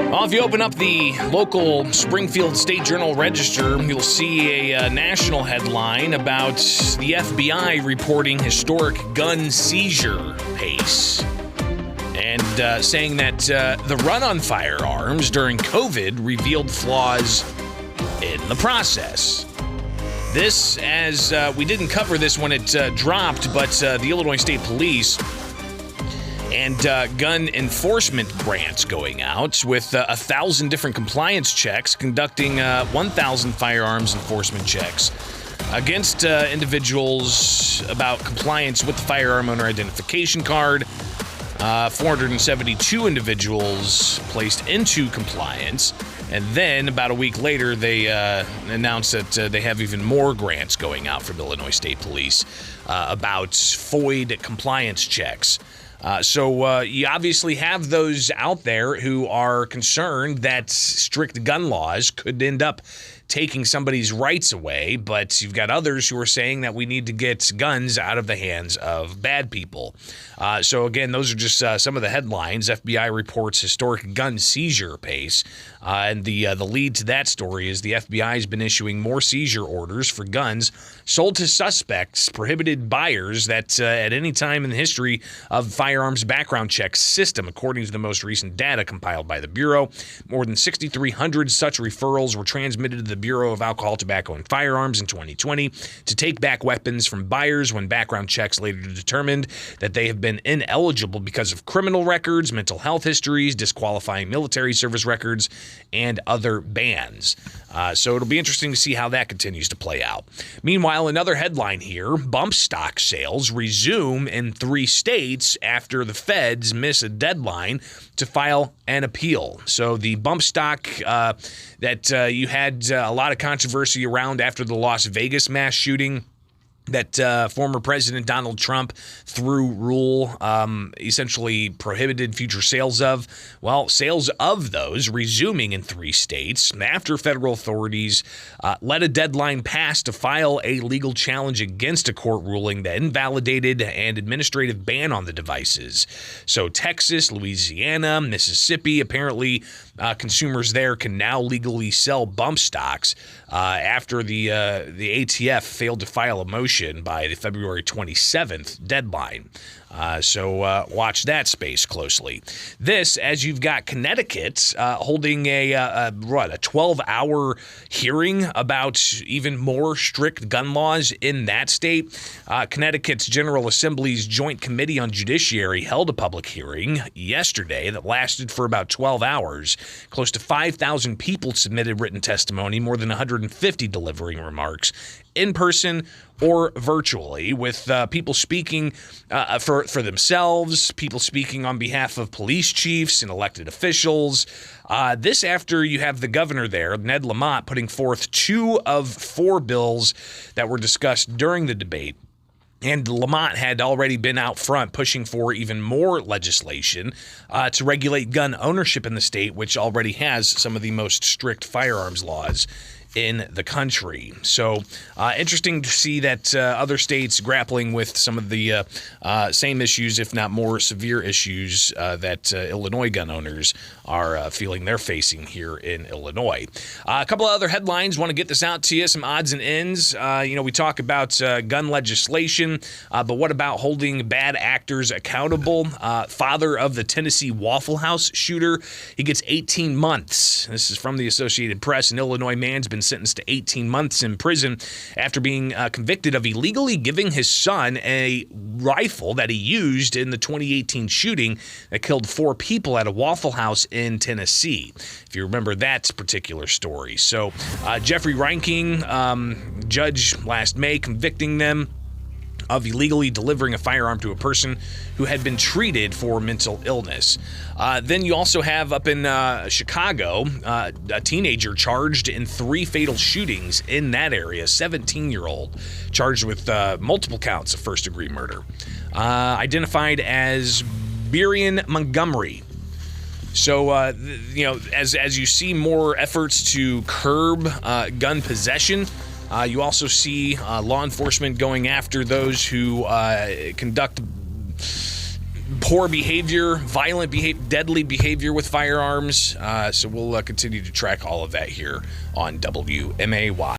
Well, if you open up the local Springfield State Journal-Register, you'll see a national headline about the FBI reporting historic gun seizure pace and saying that the run on firearms during COVID revealed flaws in the process. This, as we didn't cover this when it dropped, but the Illinois State Police and gun enforcement grants going out with 1,000 different compliance checks, conducting 1,000 firearms enforcement checks against individuals about compliance with the firearm owner identification card. 472 individuals placed into compliance. And then about a week later, they announced that they have even more grants going out from Illinois State Police about FOID compliance checks. So you obviously have those out there who are concerned that strict gun laws could end up taking somebody's rights away, but you've got others who are saying that we need to get guns out of the hands of bad people. So again, those are just some of the headlines. FBI reports historic gun seizure pace, and the lead to that story is the FBI has been issuing more seizure orders for guns sold to suspects, prohibited buyers that at any time in the history of firearms background check system, according to the most recent data compiled by the Bureau. More than 6,300 such referrals were transmitted to the Bureau of Alcohol, Tobacco, and Firearms in 2020 to take back weapons from buyers when background checks later determined that they have been ineligible because of criminal records, mental health histories, disqualifying military service records, and other bans. So it'll be interesting to see how that continues to play out. Meanwhile, another headline here, bump stock sales resume in 3 states after the feds miss a deadline to file an appeal. So the bump stock that you had a lot of controversy around after the Las Vegas mass shooting, that former President Donald Trump, through rule, essentially prohibited future sales of. Well, sales of those resuming in 3 states after federal authorities let a deadline pass to file a legal challenge against a court ruling that invalidated an administrative ban on the devices. So Texas, Louisiana, Mississippi, apparently consumers there can now legally sell bump stocks after the ATF failed to file a motion by the February 27th deadline. So watch that space closely. This, as you've got Connecticut holding a 12-hour hearing about even more strict gun laws in that state. Connecticut's General Assembly's Joint Committee on Judiciary held a public hearing yesterday that lasted for about 12 hours. Close to 5,000 people submitted written testimony, more than 150 delivering remarks in person or virtually, with people speaking for themselves, people speaking on behalf of police chiefs and elected officials. This after you have the governor there, Ned Lamont, putting forth 2 of 4 bills that were discussed during the debate. And Lamont had already been out front pushing for even more legislation to regulate gun ownership in the state, which already has some of the most strict firearms laws in the country. So interesting to see that other states grappling with some of the same issues, if not more severe issues that Illinois gun owners are feeling they're facing here in Illinois. A couple of other headlines. Want to get this out to you, some odds and ends. We talk about gun legislation, but what about holding bad actors accountable? Father of the Tennessee Waffle House shooter, he gets 18 months. This is from the Associated Press. An Illinois man's been sentenced to 18 months in prison after being convicted of illegally giving his son a rifle that he used in the 2018 shooting that killed 4 people at a Waffle House in Tennessee, if you remember that particular story. So Jeffrey Reinking, judge last May, convicting them of illegally delivering a firearm to a person who had been treated for mental illness. Then you also have up in Chicago, a teenager charged in 3 fatal shootings in that area, 17-year-old, charged with multiple counts of first-degree murder, identified as Berian Montgomery. So, as you see more efforts to curb gun possession, you also see law enforcement going after those who conduct poor behavior, violent behavior, deadly behavior with firearms. So we'll continue to track all of that here on WMAY.